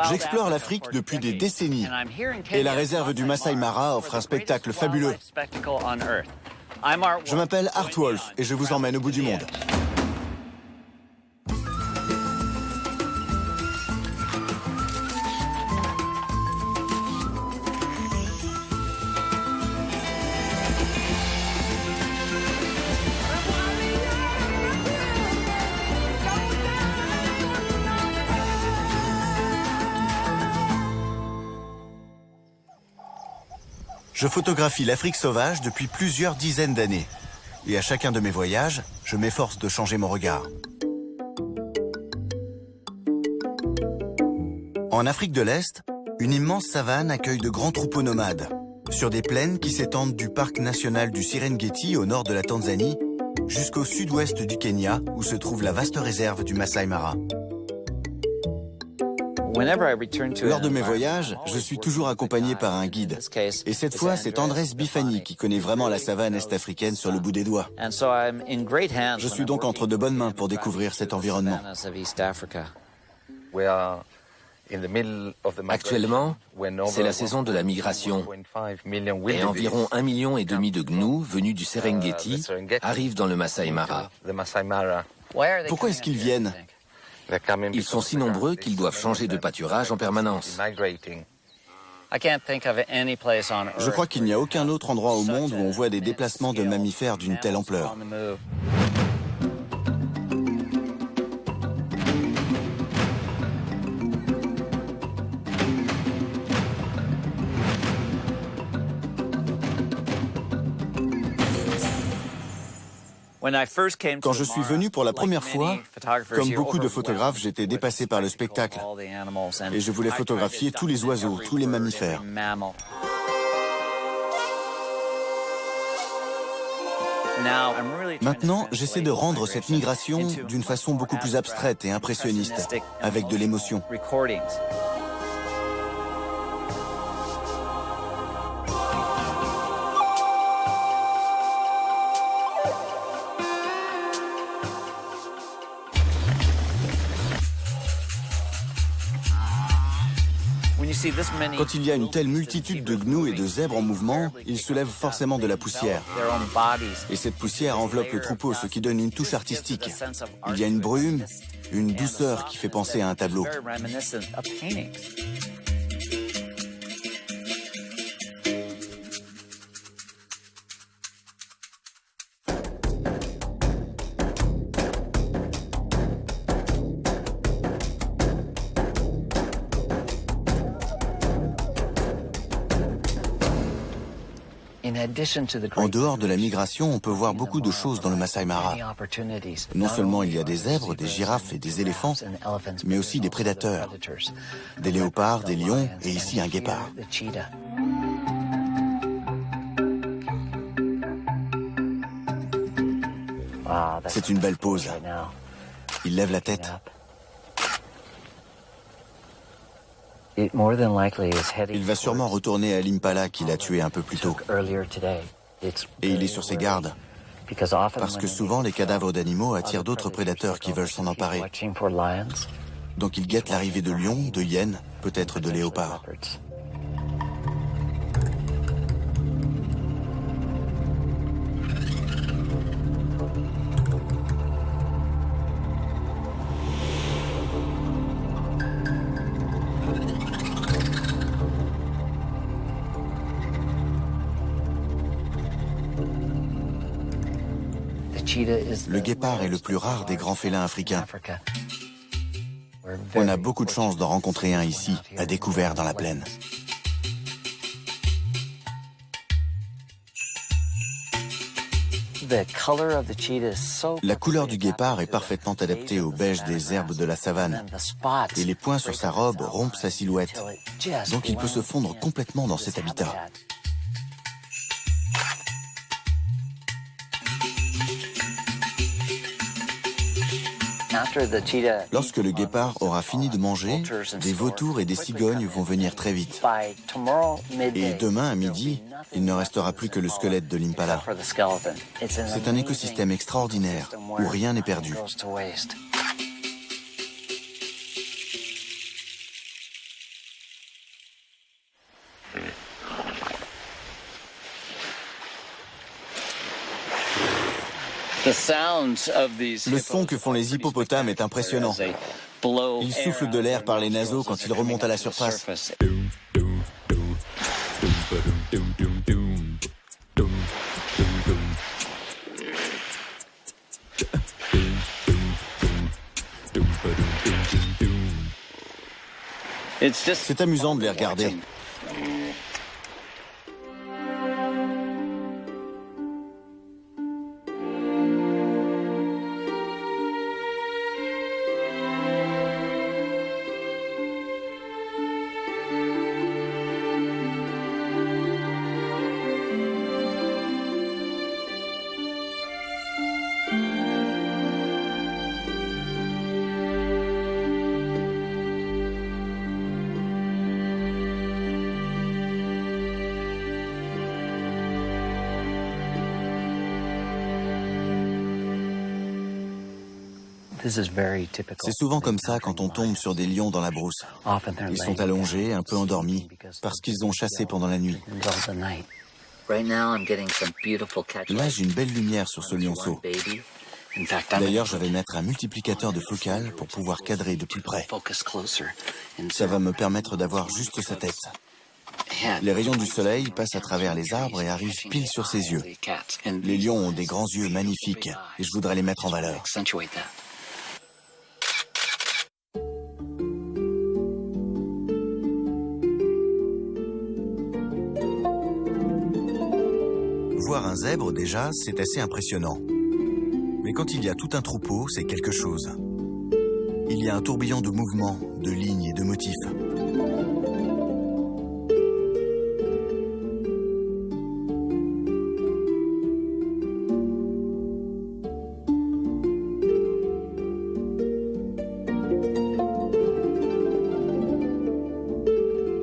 J'explore l'Afrique depuis des décennies et la réserve du Masai Mara offre un spectacle fabuleux. Je m'appelle Art Wolf et je vous emmène au bout du monde. Je photographie l'Afrique sauvage depuis plusieurs dizaines d'années. Et à chacun de mes voyages, je m'efforce de changer mon regard. En Afrique de l'Est, une immense savane accueille de grands troupeaux nomades, sur des plaines qui s'étendent du parc national du Serengeti au nord de la Tanzanie, jusqu'au sud-ouest du Kenya, où se trouve la vaste réserve du Masai Mara. Lors de mes voyages, je suis toujours accompagné par un guide. Et cette fois, c'est Andrés Bifani qui connaît vraiment la savane est-africaine sur le bout des doigts. Je suis donc entre de bonnes mains pour découvrir cet environnement. Actuellement, c'est la saison de la migration et environ 1,5 million de gnous venus du Serengeti arrivent dans le Masai Mara. Pourquoi est-ce qu'ils viennent ? Ils sont si nombreux qu'ils doivent changer de pâturage en permanence. Je crois qu'il n'y a aucun autre endroit au monde où on voit des déplacements de mammifères d'une telle ampleur. Quand je suis venu pour la première fois, comme beaucoup de photographes, j'étais dépassé par le spectacle. Et je voulais photographier tous les oiseaux, tous les mammifères. Maintenant, j'essaie de rendre cette migration d'une façon beaucoup plus abstraite et impressionniste, avec de l'émotion. Quand il y a une telle multitude de gnous et de zèbres en mouvement, ils soulèvent forcément de la poussière. Et cette poussière enveloppe le troupeau, ce qui donne une touche artistique. Il y a une brume, une douceur qui fait penser à un tableau. En dehors de la migration, on peut voir beaucoup de choses dans le Masai Mara. Non seulement il y a des zèbres, des girafes et des éléphants, mais aussi des prédateurs. Des léopards, des lions et ici un guépard. C'est une belle pose. Il lève la tête. Il va sûrement retourner à l'Impala qu'il a tué un peu plus tôt. Et il est sur ses gardes, parce que souvent les cadavres d'animaux attirent d'autres prédateurs qui veulent s'en emparer. Donc il guette l'arrivée de lions, de hyènes, peut-être de léopards. Le guépard est le plus rare des grands félins africains. On a beaucoup de chance d'en rencontrer un ici, à découvert dans la plaine. La couleur du guépard est parfaitement adaptée au beige des herbes de la savane. Et les points sur sa robe rompent sa silhouette. Donc il peut se fondre complètement dans cet habitat. Lorsque le guépard aura fini de manger, des vautours et des cigognes vont venir très vite. Et demain à midi, il ne restera plus que le squelette de l'impala. C'est un écosystème extraordinaire où rien n'est perdu. Le son que font les hippopotames est impressionnant. Ils soufflent de l'air par les naseaux quand ils remontent à la surface. C'est amusant de les regarder. C'est souvent comme ça quand on tombe sur des lions dans la brousse. Ils sont allongés, un peu endormis, parce qu'ils ont chassé pendant la nuit. Là, j'ai une belle lumière sur ce lionceau. D'ailleurs, je vais mettre un multiplicateur de focale pour pouvoir cadrer de plus près. Ça va me permettre d'avoir juste sa tête. Les rayons du soleil passent à travers les arbres et arrivent pile sur ses yeux. Les lions ont des grands yeux magnifiques et je voudrais les mettre en valeur. Voir un zèbre, déjà, c'est assez impressionnant. Mais quand il y a tout un troupeau, c'est quelque chose. Il y a un tourbillon de mouvements, de lignes et de motifs.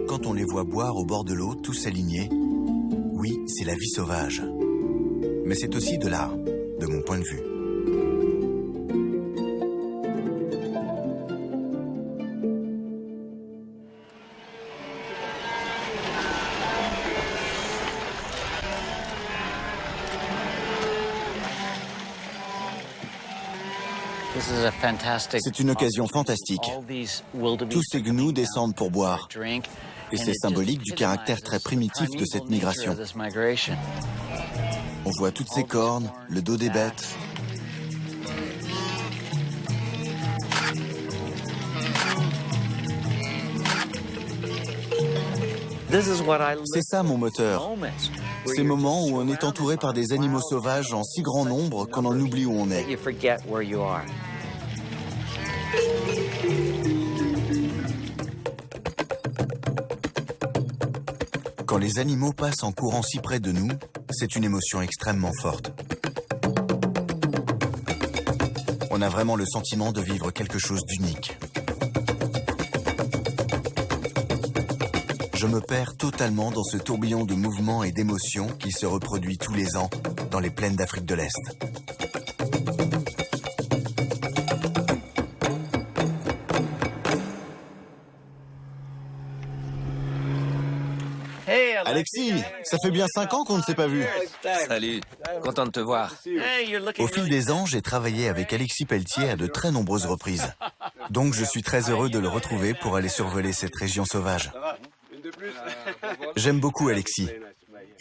Quand on les voit boire au bord de l'eau, tous alignés, oui, c'est la vie sauvage. Mais c'est aussi de l'art, de mon point de vue. C'est une occasion fantastique. Tous ces gnous descendent pour boire. Et c'est symbolique du caractère très primitif de cette migration. On voit toutes ces cornes, le dos des bêtes. C'est ça mon moteur. Ces moments où on est entouré par des animaux sauvages en si grand nombre qu'on en oublie où on est. Quand les animaux passent en courant si près de nous, c'est une émotion extrêmement forte. On a vraiment le sentiment de vivre quelque chose d'unique. Je me perds totalement dans ce tourbillon de mouvements et d'émotions qui se reproduit tous les ans dans les plaines d'Afrique de l'Est. Alexis, ça fait bien 5 ans qu'on ne s'est pas vu. Salut, content de te voir. Au fil des ans, j'ai travaillé avec Alexis Pelletier à de très nombreuses reprises. Donc je suis très heureux de le retrouver pour aller survoler cette région sauvage. J'aime beaucoup Alexis.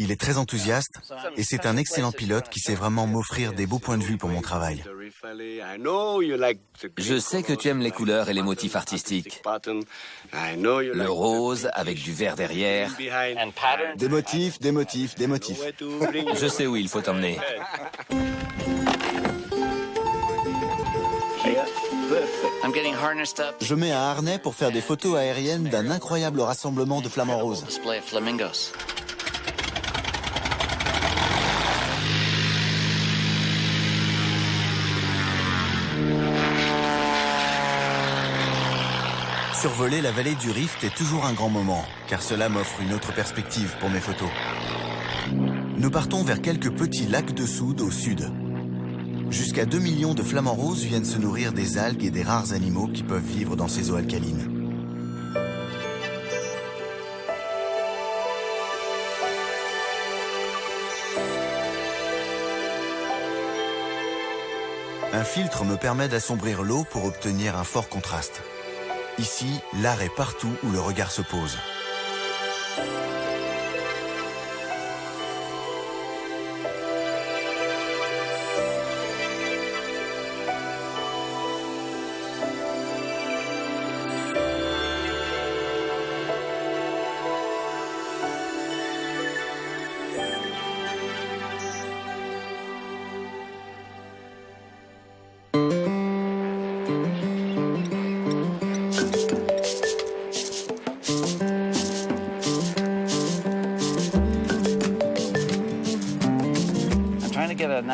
Il est très enthousiaste et c'est un excellent pilote qui sait vraiment m'offrir des beaux points de vue pour mon travail. Je sais que tu aimes les couleurs et les motifs artistiques. Le rose avec du vert derrière. Des motifs, des motifs, des motifs. Je sais où il faut t'emmener. Je mets un harnais pour faire des photos aériennes d'un incroyable rassemblement de flamants roses. Survoler la vallée du Rift est toujours un grand moment, car cela m'offre une autre perspective pour mes photos. Nous partons vers quelques petits lacs de soude au sud. Jusqu'à 2 millions de flamants roses viennent se nourrir des algues et des rares animaux qui peuvent vivre dans ces eaux alcalines. Un filtre me permet d'assombrir l'eau pour obtenir un fort contraste. Ici, l'art est partout où le regard se pose.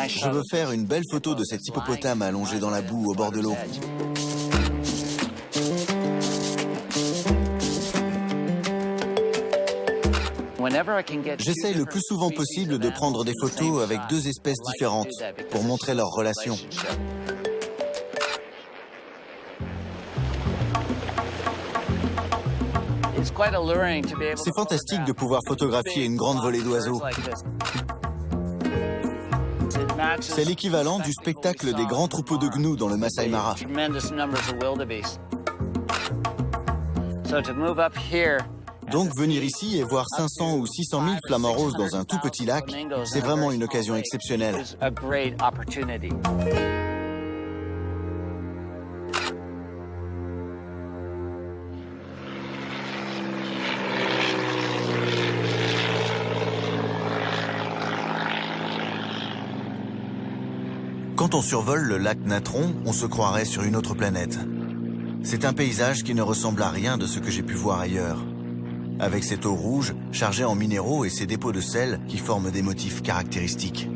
Je veux faire une belle photo de cet hippopotame allongé dans la boue au bord de l'eau. J'essaye le plus souvent possible de prendre des photos avec deux espèces différentes pour montrer leur relation. C'est fantastique de pouvoir photographier une grande volée d'oiseaux. C'est l'équivalent du spectacle des grands troupeaux de gnous dans le Masai Mara. Donc venir ici et voir 500 ou 600 000 flamants roses dans un tout petit lac, c'est vraiment une occasion exceptionnelle. Quand on survole le lac Natron, on se croirait sur une autre planète. C'est un paysage qui ne ressemble à rien de ce que j'ai pu voir ailleurs. Avec cette eau rouge, chargée en minéraux et ses dépôts de sel qui forment des motifs caractéristiques.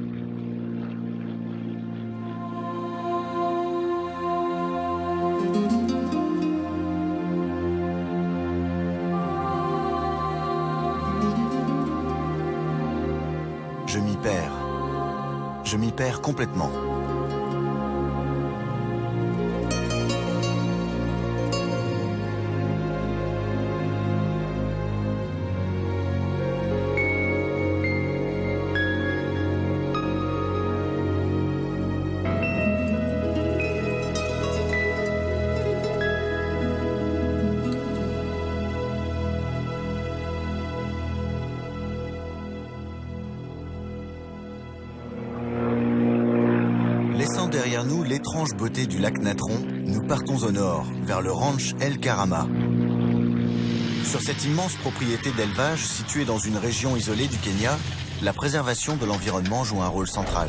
Je m'y perds. Je m'y perds complètement. Laissant derrière nous l'étrange beauté du lac Natron, nous partons au nord, vers le ranch El Karama. Sur cette immense propriété d'élevage située dans une région isolée du Kenya, la préservation de l'environnement joue un rôle central.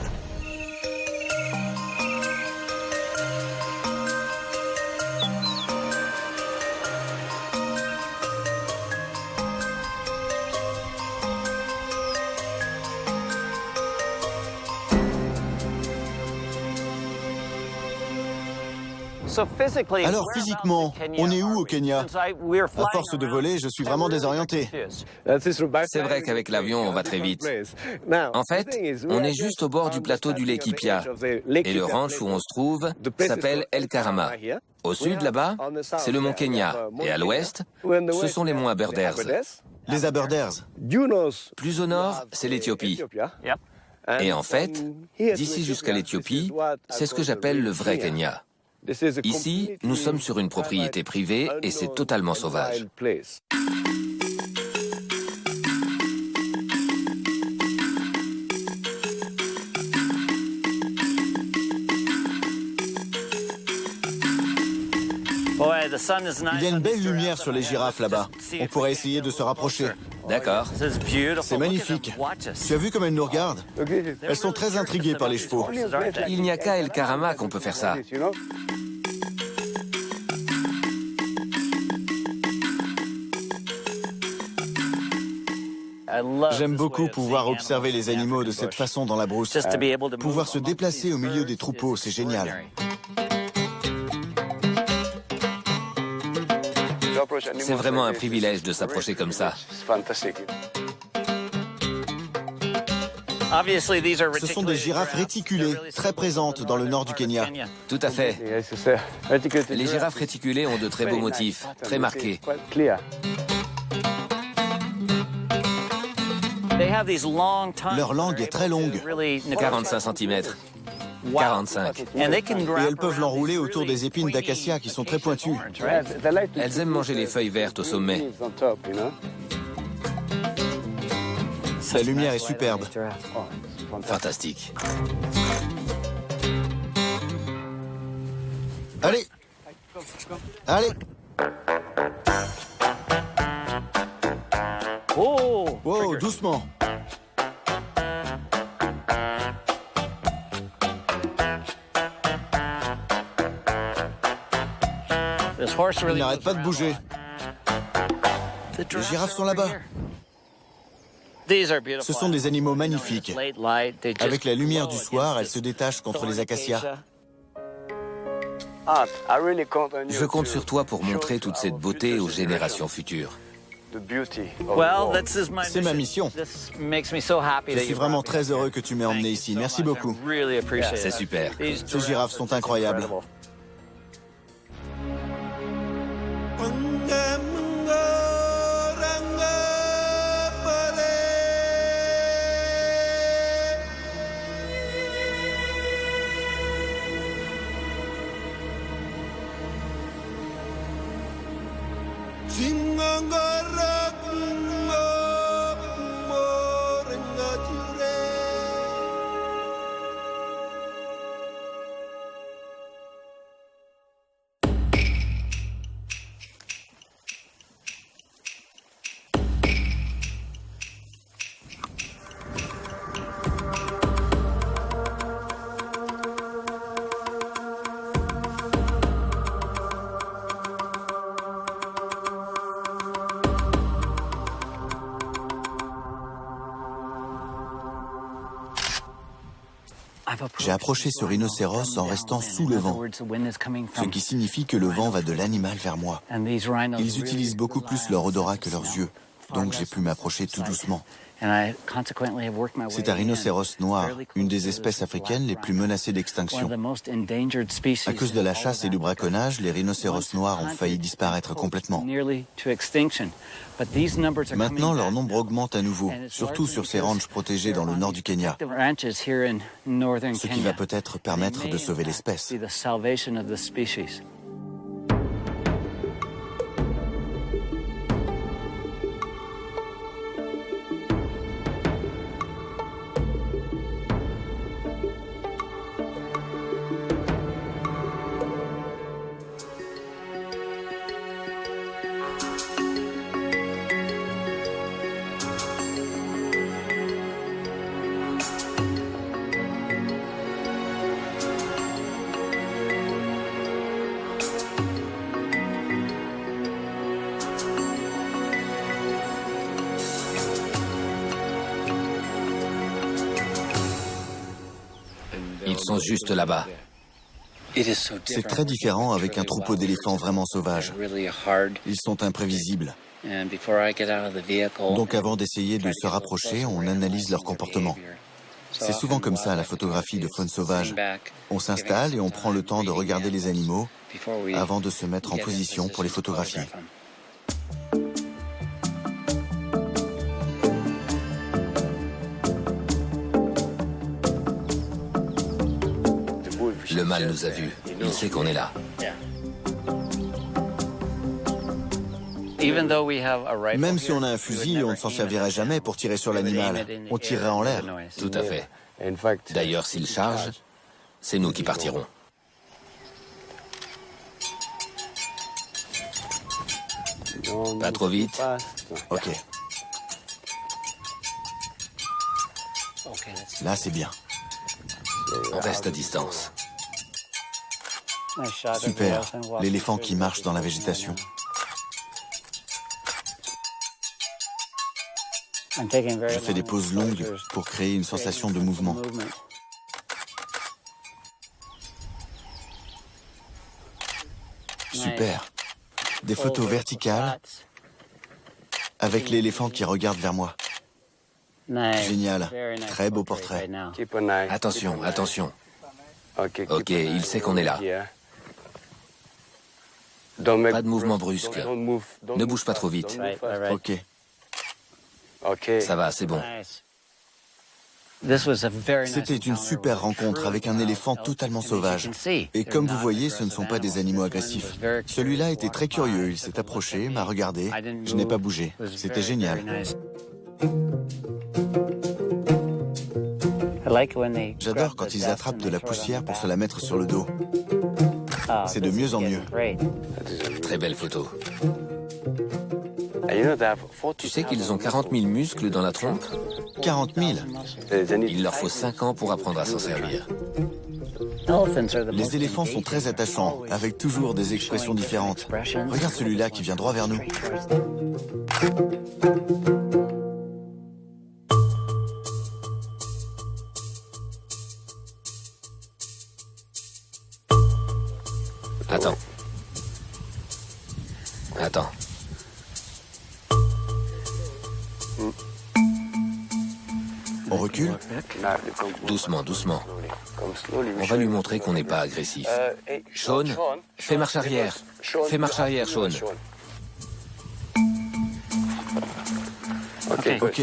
Alors physiquement, on est où au Kenya? À force de voler, je suis vraiment désorienté. C'est vrai qu'avec l'avion, on va très vite. En fait, on est juste au bord du plateau du Laikipia. Et le ranch où on se trouve s'appelle El Karama. Au sud, là-bas, c'est le mont Kenya. Et à l'ouest, ce sont les monts Aberders. Les Aberders. Plus au nord, c'est l'Éthiopie. Et en fait, d'ici jusqu'à l'Éthiopie, c'est ce que j'appelle le vrai Kenya. Ici, nous sommes sur une propriété privée et c'est totalement sauvage. Il y a une belle lumière sur les girafes là-bas. On pourrait essayer de se rapprocher. D'accord. C'est magnifique. Tu as vu comme elles nous regardent? Elles sont très intriguées par les chevaux. Il n'y a qu'à El Karama qu'on peut faire ça. J'aime beaucoup pouvoir observer les animaux de cette façon dans la brousse. Pouvoir se déplacer au milieu des troupeaux, c'est génial. C'est vraiment un privilège de s'approcher comme ça. Ce sont des girafes réticulées, très présentes dans le nord du Kenya. Tout à fait. Les girafes réticulées ont de très beaux motifs, très marqués. Leur langue est très longue. 45 cm. 45. Et elles peuvent l'enrouler autour des épines d'acacia qui sont très pointues. Elles aiment manger les feuilles vertes au sommet. La lumière est superbe. Fantastique. Allez! Allez! Wow, doucement! Il n'arrête pas de bouger. Les girafes sont là-bas. Ce sont des animaux magnifiques. Avec la lumière du soir, elles se détachent contre les acacias. Je compte sur toi pour montrer toute cette beauté aux générations futures. C'est ma mission. Je suis vraiment très heureux que tu m'aies emmené ici. Merci beaucoup. C'est super. Ces girafes sont incroyables. J'ai approché ce rhinocéros en restant sous le vent, ce qui signifie que le vent va de l'animal vers moi. Ils utilisent beaucoup plus leur odorat que leurs yeux, donc j'ai pu m'approcher tout doucement. C'est un rhinocéros noir, une des espèces africaines les plus menacées d'extinction. À cause de la chasse et du braconnage, les rhinocéros noirs ont failli disparaître complètement. Maintenant, leur nombre augmente à nouveau, surtout sur ces ranchs protégés dans le nord du Kenya, ce qui va peut-être permettre de sauver l'espèce. Ils sont juste là-bas. C'est très différent avec un troupeau d'éléphants vraiment sauvages. Ils sont imprévisibles. Donc avant d'essayer de se rapprocher, on analyse leur comportement. C'est souvent comme ça la photographie de faune sauvage. On s'installe et on prend le temps de regarder les animaux avant de se mettre en position pour les photographier. Le mâle nous a vus. Il sait qu'on est là. Même si on a un fusil, on ne s'en servirait jamais pour tirer sur l'animal. On tirerait en l'air. Tout à fait. D'ailleurs, s'il charge, c'est nous qui partirons. Pas trop vite. Ok. Là, c'est bien. On reste à distance. Super. L'éléphant qui marche dans la végétation. Je fais des pauses longues pour créer une sensation de mouvement. Super. Des photos verticales avec l'éléphant qui regarde vers moi. Génial. Très beau portrait. Attention, attention. Ok, il sait qu'on est là. Pas de mouvement brusque. Ne bouge pas trop vite. Ok. Ça va, c'est bon. C'était une super rencontre avec un éléphant totalement sauvage. Et comme vous voyez, ce ne sont pas des animaux agressifs. Celui-là était très curieux, il s'est approché, m'a regardé. Je n'ai pas bougé. C'était génial. J'adore quand ils attrapent de la poussière pour se la mettre sur le dos. C'est de mieux en mieux. Très belle photo. Tu sais qu'ils ont 40 000 muscles dans la trompe? 40 000. Il leur faut 5 ans pour apprendre à s'en servir. Les éléphants sont très attachants, avec toujours des expressions différentes. Regarde celui-là qui vient droit vers nous. Attends. Attends. On recule? Doucement, doucement. On va lui montrer qu'on n'est pas agressif. Sean, fais marche arrière. Fais marche arrière, Sean. Ok,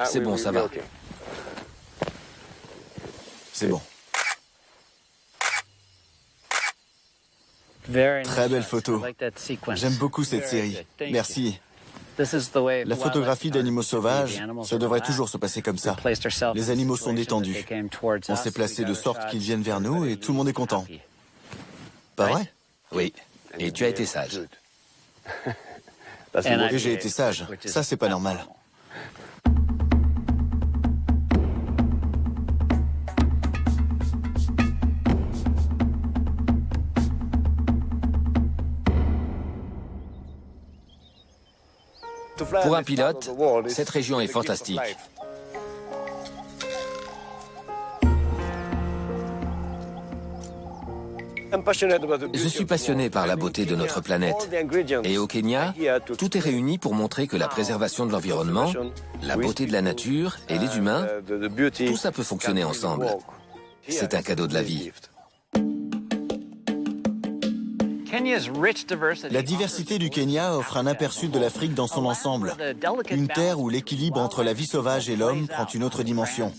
C'est bon, ça va. c'est bon. Très belle photo. J'aime beaucoup cette série. Merci. La photographie d'animaux sauvages, ça devrait toujours se passer comme ça. Les animaux sont détendus. On s'est placé de sorte qu'ils viennent vers nous et tout le monde est content. Pas vrai? Oui. Et tu as été sage. Et j'ai été sage. Ça, c'est pas normal. Pour un pilote, cette région est fantastique. Je suis passionné par la beauté de notre planète. Et au Kenya, tout est réuni pour montrer que la préservation de l'environnement, la beauté de la nature et les humains, tout ça peut fonctionner ensemble. C'est un cadeau de la vie. La diversité du Kenya offre un aperçu de l'Afrique dans son ensemble. Une terre où l'équilibre entre la vie sauvage et l'homme prend une autre dimension.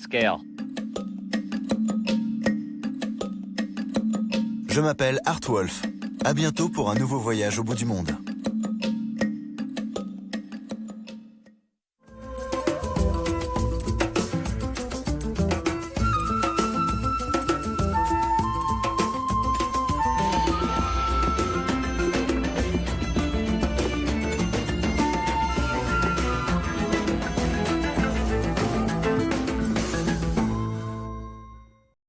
Je m'appelle Art Wolf. À bientôt pour un nouveau voyage au bout du monde.